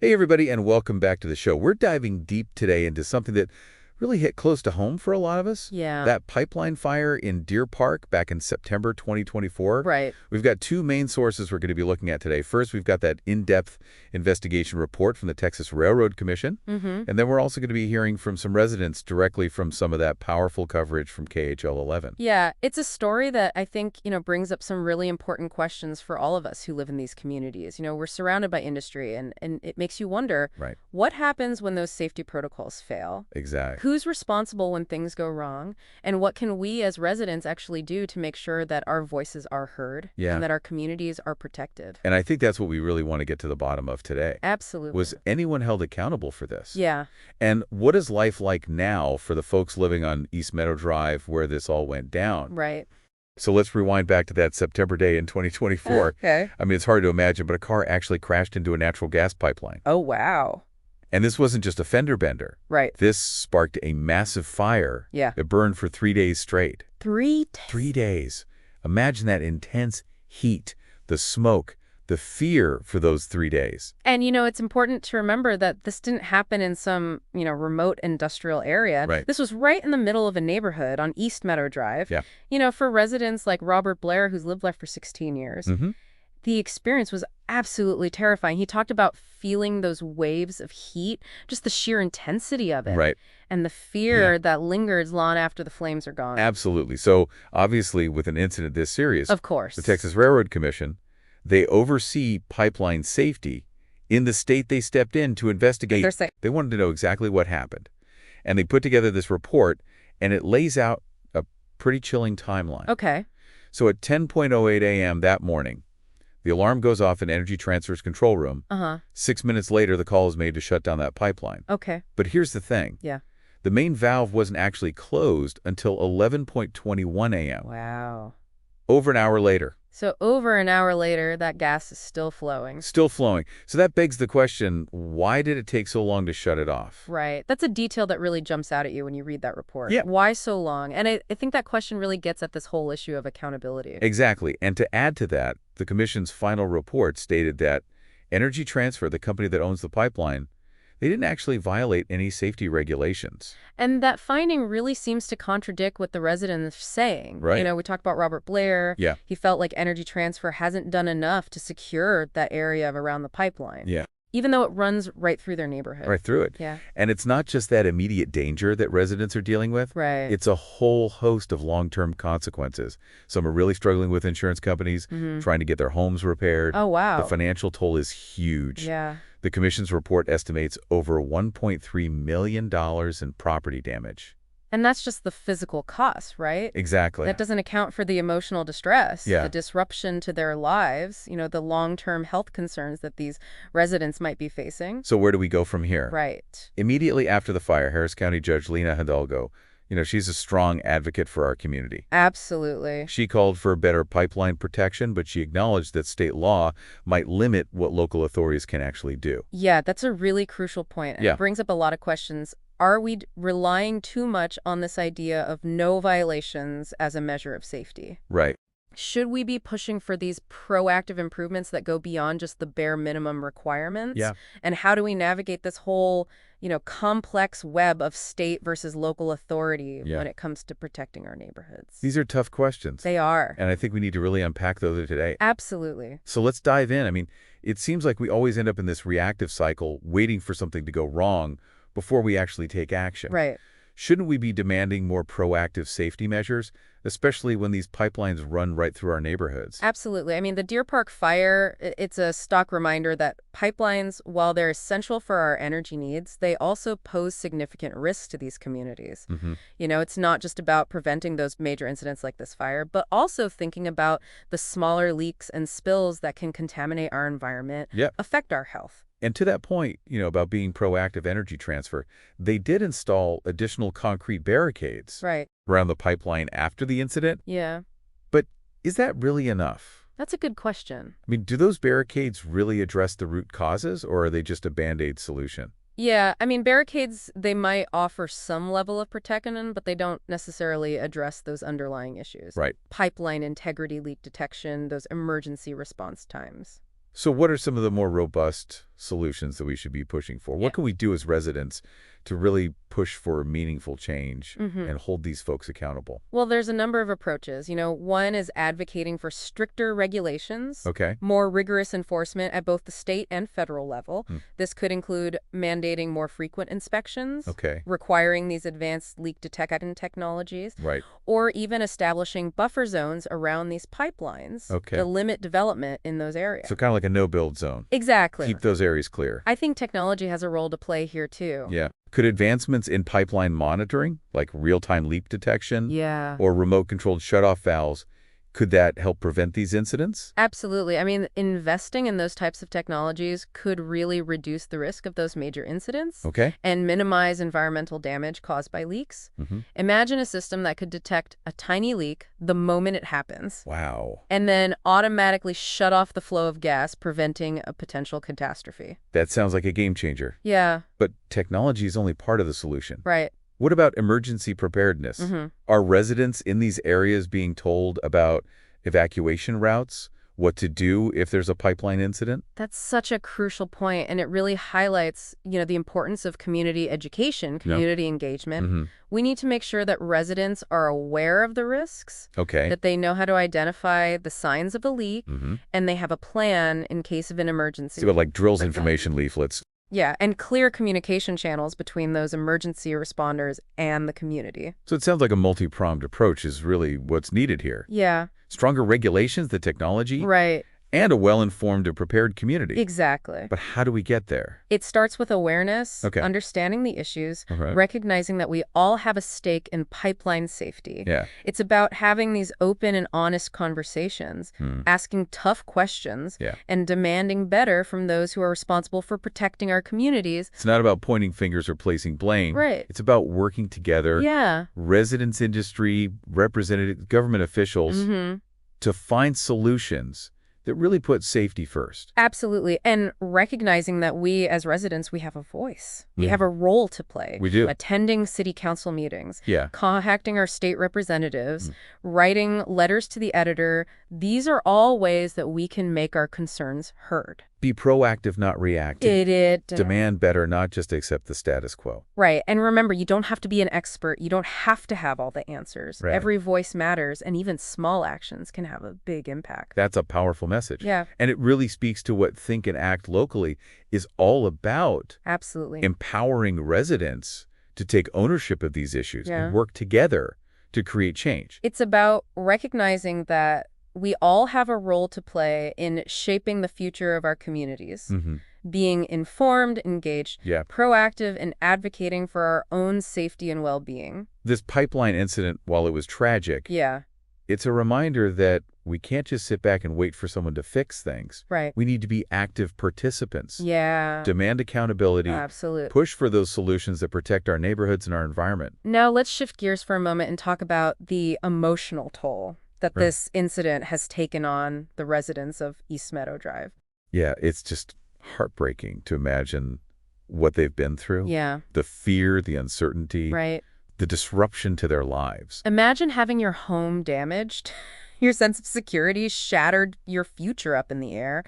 Hey, everybody, and welcome back to the show. We're diving deep today into something that really hit close to home for a lot of us. Yeah, That pipeline fire in Deer Park back in September 2024. right. We've got two main sources we're going to be looking at today. First, we've got that in-depth investigation report from the Texas Railroad Commission. Mm-hmm. And then we're also going to be hearing from some residents directly from some of that powerful coverage from KHOU 11. Yeah, it's a story that I think, brings up some really important questions for all of us who live in these communities. We're surrounded by industry, and it makes you wonder, Right. what happens when those safety protocols fail? Exactly. Who's responsible when things go wrong? And what can we as residents actually do to make sure that our voices are heard Yeah. and that our communities are protected? And I think that's what we really want to get to the bottom of today. Absolutely. Was anyone held accountable for this? Yeah. And what is life like now for the folks living on East Meadow Drive where this all went down? Right. So let's rewind back to that September day in 2024. Okay. I mean, it's hard to imagine, but a car actually crashed into a natural gas pipeline. Oh, wow. And this wasn't just a fender bender. Right. This sparked a massive fire. Yeah. It burned for 3 days straight. 3 days. 3 days. Imagine that intense heat, the smoke, the fear for those 3 days. And, it's important to remember that this didn't happen in some, remote industrial area. Right. This was right in the middle of a neighborhood on East Meadow Drive. Yeah. For residents like Robert Blair, who's lived there for 16 years, the experience was absolutely terrifying. He talked about feeling those waves of heat, just the sheer intensity of it. Right. And the fear that lingers long after the flames are gone. Absolutely. So obviously, with an incident this serious, Of course. the Texas Railroad Commission, they oversee pipeline safety in the state they stepped in to investigate. They're safe. They wanted to know exactly what happened. And they put together this report, and it lays out a pretty chilling timeline. Okay. So at 10:08 a.m. that morning, the alarm goes off in Energy Transfer's control room. 6 minutes later, the call is made to shut down that pipeline. Okay. But here's the thing. Yeah. The main valve wasn't actually closed until 11:21 a.m. Wow. Over an hour later. So over an hour later, that gas is still flowing. Still flowing. So that begs the question, why did it take so long to shut it off? Right. That's a detail that really jumps out at you when you read that report. Yeah. Why so long? And I think that question really gets at this whole issue of accountability. Exactly. And to add to that, the Commission's final report stated that Energy Transfer, the company that owns the pipeline, they didn't actually violate any safety regulations. And that finding really seems to contradict what the residents are saying. Right. We talked about Robert Blair. Yeah. He felt like Energy Transfer hasn't done enough to secure that area around the pipeline. Yeah. Even though it runs right through their neighborhood. Right through it. Yeah. And it's not just that immediate danger that residents are dealing with. Right. It's a whole host of long-term consequences. Some are really struggling with insurance companies, trying to get their homes repaired. Oh, wow. The financial toll is huge. Yeah. The Commission's report estimates over $1.3 million in property damage. And that's just the physical cost, right? Exactly. That doesn't account for the emotional distress, Yeah. the disruption to their lives, the long-term health concerns that these residents might be facing. So where do we go from here? Right. Immediately after the fire, Harris County Judge Lena Hidalgo, she's a strong advocate for our community. Absolutely. She called for better pipeline protection, but she acknowledged that state law might limit what local authorities can actually do. Yeah, that's a really crucial point. And Yeah. It brings up a lot of questions. Are we relying too much on this idea of no violations as a measure of safety? Right. Should we be pushing for these proactive improvements that go beyond just the bare minimum requirements? Yeah. And how do we navigate this whole, complex web of state versus local authority Yeah. when it comes to protecting our neighborhoods? These are tough questions. They are. And I think we need to really unpack those today. Absolutely. So let's dive in. I mean, it seems like we always end up in this reactive cycle, waiting for something to go wrong before we actually take action. Right. Shouldn't we be demanding more proactive safety measures, especially when these pipelines run right through our neighborhoods? Absolutely. I mean, the Deer Park fire, it's a stock reminder that pipelines, while they're essential for our energy needs, they also pose significant risks to these communities. It's not just about preventing those major incidents like this fire, but also thinking about the smaller leaks and spills that can contaminate our environment, Yep. affect our health. And to that point, about being proactive energy transfer, they did install additional concrete barricades Right. around the pipeline after the incident. Yeah. But is that really enough? That's a good question. I mean, do those barricades really address the root causes, or are they just a Band-Aid solution? Yeah, I mean, barricades, they might offer some level of protection, but they don't necessarily address those underlying issues. Right. Pipeline integrity, leak detection, those emergency response times. So what are some of the more robust solutions that we should be pushing for? Yeah. What can we do as residents to really push for meaningful change Mm-hmm. and hold these folks accountable? Well, there's a number of approaches. One is advocating for stricter regulations, Okay. more rigorous enforcement at both the state and federal level. Hmm. This could include mandating more frequent inspections, Okay. requiring these advanced leak detection technologies, Right. or even establishing buffer zones around these pipelines Okay. to limit development in those areas. So kind of like a no-build zone. Exactly. Keep those areas clear. I think technology has a role to play here, too. Yeah. Could advancements in pipeline monitoring, like real-time leak detection Yeah. or remote-controlled shutoff valves, could that help prevent these incidents? Absolutely. I mean, investing in those types of technologies could really reduce the risk of those major incidents Okay. and minimize environmental damage caused by leaks. Mm-hmm. Imagine a system that could detect a tiny leak the moment it happens Wow. and then automatically shut off the flow of gas, preventing a potential catastrophe. That sounds like a game changer. Yeah, But technology is only part of the solution. right. What about emergency preparedness? Mm-hmm. Are residents in these areas being told about evacuation routes, what to do if there's a pipeline incident? That's such a crucial point, and it really highlights, the importance of community education, community engagement. Mm-hmm. We need to make sure that residents are aware of the risks, Okay. that they know how to identify the signs of a leak, Mm-hmm. and they have a plan in case of an emergency. See what like drills information leaflets. Yeah, and clear communication channels between those emergency responders and the community. So it sounds like a multi-pronged approach is really what's needed here. Yeah, Stronger regulations, the technology, right. and a well-informed and prepared community. Exactly. But how do we get there? It starts with awareness, Okay. understanding the issues, Okay. recognizing that we all have a stake in pipeline safety. Yeah. It's about having these open and honest conversations, asking tough questions, Yeah. and demanding better from those who are responsible for protecting our communities. It's not about pointing fingers or placing blame. Right. It's about working together, Yeah. residents, industry, representatives, government officials, Mm-hmm. to find solutions that really put safety first. Absolutely. And recognizing that we as residents, we have a voice. We Yeah. have a role to play. We do. Attending city council meetings, Yeah. contacting our state representatives, writing letters to the editor. These are all ways that we can make our concerns heard. Be proactive, not reactive. Demand better, not just accept the status quo. Right. And remember, you don't have to be an expert. You don't have to have all the answers. Right. Every voice matters, and even small actions can have a big impact. That's a powerful message. Yeah. And it really speaks to what Think and Act Locally is all about. Absolutely. Empowering residents to take ownership of these issues Yeah. and work together to create change. It's about recognizing that we all have a role to play in shaping the future of our communities, being informed, engaged, Yeah. proactive, and advocating for our own safety and well-being. This pipeline incident, while it was tragic, Yeah, it's a reminder that we can't just sit back and wait for someone to fix things. right. We need to be active participants. Yeah, Demand accountability. absolutely. Push for those solutions that protect our neighborhoods and our environment. Now let's shift gears for a moment and talk about the emotional toll that Right. this incident has taken on the residents of East Meadow Drive. Yeah, it's just heartbreaking to imagine what they've been through. Yeah, The fear, the uncertainty, right. the disruption to their lives. Imagine having your home damaged, your sense of security shattered, your future up in the air.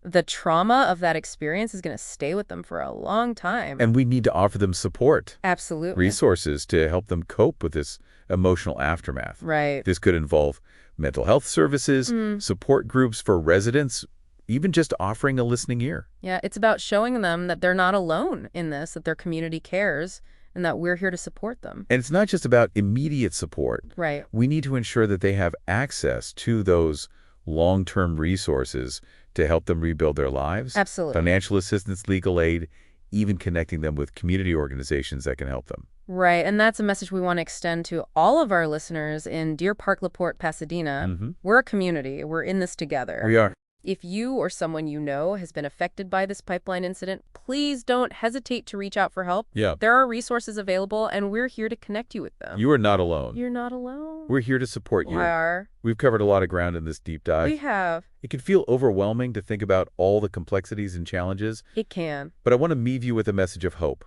The trauma of that experience is going to stay with them for a long time. And we need to offer them support, Absolutely. resources to help them cope with this emotional aftermath. Right. This could involve mental health services, support groups for residents, even just offering a listening ear. Yeah, it's about showing them that they're not alone in this, that their community cares, and that we're here to support them. And it's not just about immediate support. Right. We need to ensure that they have access to those long-term resources to help them rebuild their lives. Absolutely. Financial assistance, legal aid, even connecting them with community organizations that can help them. Right, and that's a message we want to extend to all of our listeners in Deer Park, LaPorte, Pasadena. We're a community. We're in this together. We are. If you or someone you know has been affected by this pipeline incident, please don't hesitate to reach out for help. Yeah. There are resources available, and we're here to connect you with them. You are not alone. You're not alone. We're here to support you. We are. We've covered a lot of ground in this deep dive. We have. It can feel overwhelming to think about all the complexities and challenges, It can. but I want to leave you with a message of hope.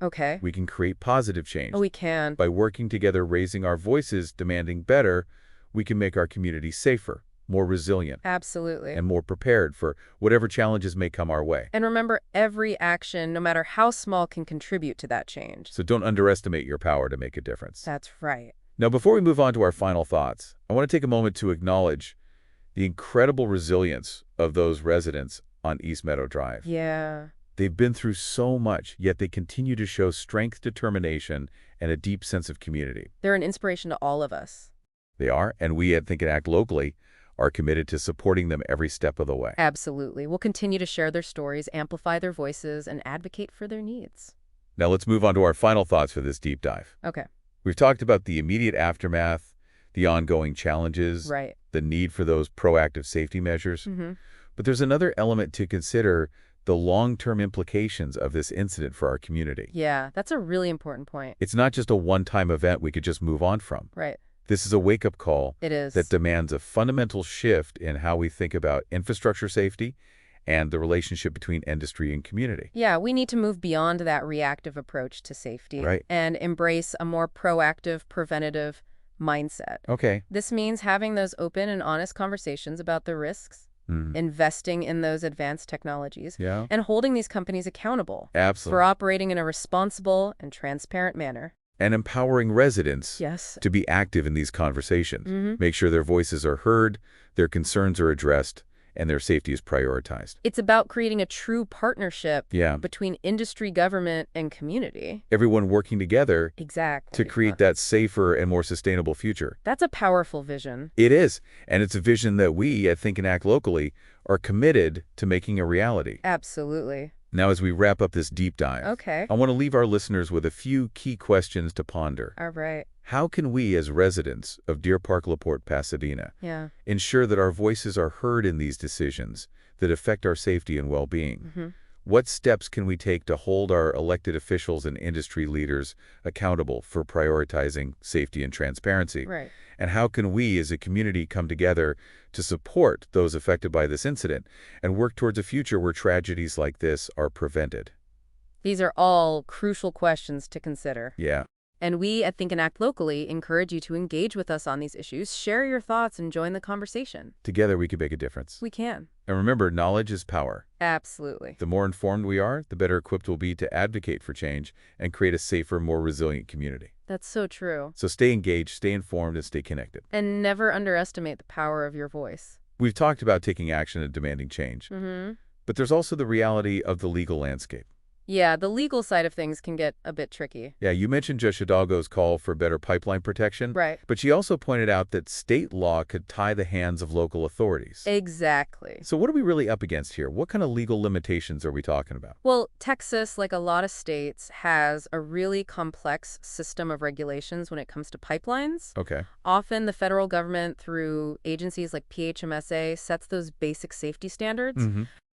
Okay. We can create positive change. Oh, we can. By working together, raising our voices, demanding better, we can make our community safer, more resilient, Absolutely. and more prepared for whatever challenges may come our way. And remember, every action, no matter how small, can contribute to that change. So don't underestimate your power to make a difference. That's right. Now, before we move on to our final thoughts, I want to take a moment to acknowledge the incredible resilience of those residents on East Meadow Drive. Yeah. They've been through so much, yet they continue to show strength, determination, and a deep sense of community. They're an inspiration to all of us. They are, and we at Think and Act Locally are committed to supporting them every step of the way. Absolutely. We'll continue to share their stories, amplify their voices, and advocate for their needs. Now let's move on to our final thoughts for this deep dive. Okay. We've talked about the immediate aftermath, the ongoing challenges, Right. the need for those proactive safety measures. But there's another element to consider: the long-term implications of this incident for our community. Yeah, that's a really important point. It's not just a one-time event we could just move on from. Right. This is a wake-up call It is. that demands a fundamental shift in how we think about infrastructure safety and the relationship between industry and community. Yeah, we need to move beyond that reactive approach to safety Right. and embrace a more proactive, preventative mindset. Okay. This means having those open and honest conversations about the risks, investing in those advanced technologies, Yeah. and holding these companies accountable for Absolutely. operating in a responsible and transparent manner. And empowering residents Yes. to be active in these conversations. Make sure their voices are heard, their concerns are addressed, and their safety is prioritized. It's about creating a true partnership Yeah. between industry, government, and community. Everyone working together Exactly. to create that safer and more sustainable future. That's a powerful vision. It is, and it's a vision that we at Think and Act Locally are committed to making a reality. Absolutely. Now, as we wrap up this deep dive, Okay. I want to leave our listeners with a few key questions to ponder. All right. How can we, as residents of Deer Park, LaPorte, Pasadena, Yeah. ensure that our voices are heard in these decisions that affect our safety and well-being? What steps can we take to hold our elected officials and industry leaders accountable for prioritizing safety and transparency? Right. And how can we as a community come together to support those affected by this incident and work towards a future where tragedies like this are prevented? These are all crucial questions to consider. Yeah. And we at Think and Act Locally encourage you to engage with us on these issues, share your thoughts, and join the conversation. Together we can make a difference. We can. And remember, knowledge is power. Absolutely. The more informed we are, the better equipped we'll be to advocate for change and create a safer, more resilient community. That's so true. So stay engaged, stay informed, and stay connected. And never underestimate the power of your voice. We've talked about taking action and demanding change, but there's also the reality of the legal landscape. Yeah, the legal side of things can get a bit tricky. Yeah, you mentioned Judge Hidalgo's call for better pipeline protection. Right. But she also pointed out that state law could tie the hands of local authorities. Exactly. So what are we really up against here? What kind of legal limitations are we talking about? Well, Texas, like a lot of states, has a really complex system of regulations when it comes to pipelines. Okay. Often the federal government, through agencies like PHMSA, sets those basic safety standards.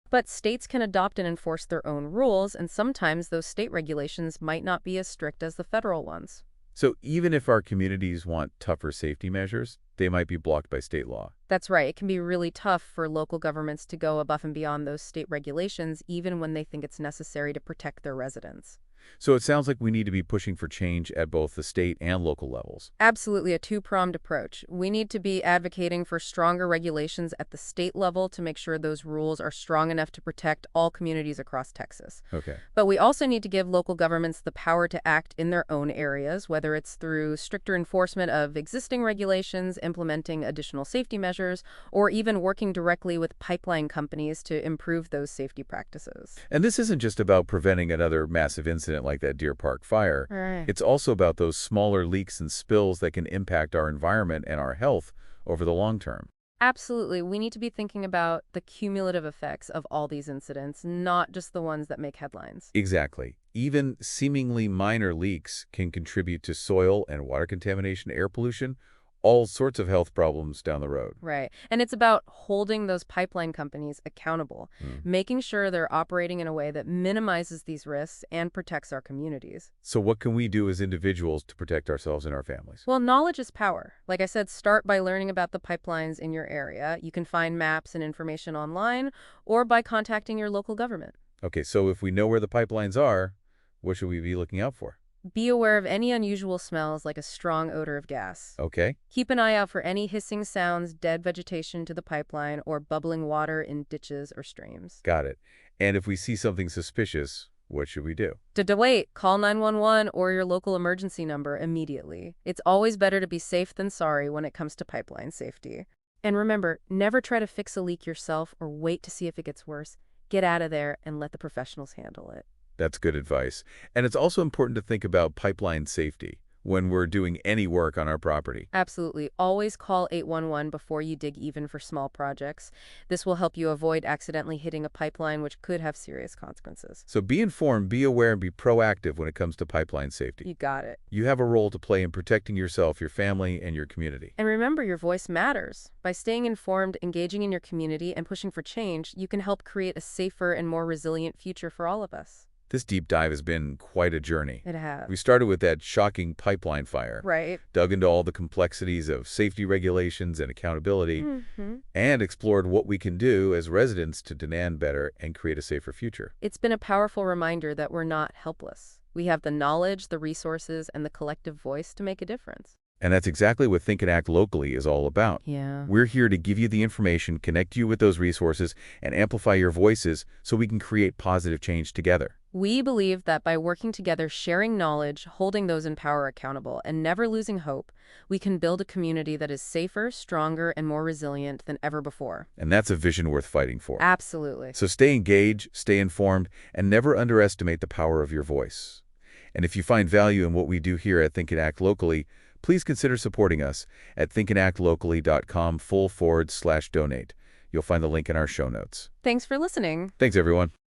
But states can adopt and enforce their own rules, and sometimes those state regulations might not be as strict as the federal ones. So even if our communities want tougher safety measures, they might be blocked by state law. That's right. It can be really tough for local governments to go above and beyond those state regulations, even when they think it's necessary to protect their residents. So it sounds like we need to be pushing for change at both the state and local levels. Absolutely a two-pronged approach. We need to be advocating for stronger regulations at the state level to make sure those rules are strong enough to protect all communities across Texas. Okay. But we also need to give local governments the power to act in their own areas, whether it's through stricter enforcement of existing regulations, implementing additional safety measures, or even working directly with pipeline companies to improve those safety practices. And this isn't just about preventing another massive incident like that Deer Park fire. Right. It's also about those smaller leaks and spills that can impact our environment and our health over the long term. Absolutely. We need to be thinking about the cumulative effects of all these incidents, not just the ones that make headlines. Exactly. Even seemingly minor leaks can contribute to soil and water contamination, air pollution, all sorts of health problems down the road. Right. And it's about holding those pipeline companies accountable, making sure they're operating in a way that minimizes these risks and protects our communities. So what can we do as individuals to protect ourselves and our families? Well, knowledge is power. Like I said, start by learning about the pipelines in your area. You can find maps and information online or by contacting your local government. Okay, so if we know where the pipelines are, what should we be looking out for? Be aware of any unusual smells like a strong odor of gas. Okay, Keep an eye out for any hissing sounds, dead vegetation to the pipeline, or bubbling water in ditches or streams. got it. And if we see something suspicious, what should we do? Wait, call 911 or your local emergency number immediately. It's always better to be safe than sorry when it comes to pipeline safety. And remember, never try to fix a leak yourself or wait to see if it gets worse. Get out of there and let the professionals handle it. That's good advice. And it's also important to think about pipeline safety when we're doing any work on our property. Absolutely. Always call 811 before you dig even for small projects. This will help you avoid accidentally hitting a pipeline, which could have serious consequences. So be informed, be aware, and be proactive when it comes to pipeline safety. You got it. You have a role to play in protecting yourself, your family, and your community. And remember, your voice matters. By staying informed, engaging in your community, and pushing for change, you can help create a safer and more resilient future for all of us. This deep dive has been quite a journey. It has. We started with that shocking pipeline fire, Right. dug into all the complexities of safety regulations and accountability, and explored what we can do as residents to demand better and create a safer future. It's been a powerful reminder that we're not helpless. We have the knowledge, the resources, and the collective voice to make a difference. And that's exactly what Think and Act Locally is all about. Yeah. We're here to give you the information, connect you with those resources, and amplify your voices so we can create positive change together. We believe that by working together, sharing knowledge, holding those in power accountable, and never losing hope, we can build a community that is safer, stronger, and more resilient than ever before. And that's a vision worth fighting for. Absolutely. So stay engaged, stay informed, and never underestimate the power of your voice. And if you find value in what we do here at Think and Act Locally, please consider supporting us at thinkandactlocally.com/donate. You'll find the link in our show notes. Thanks for listening. Thanks, everyone.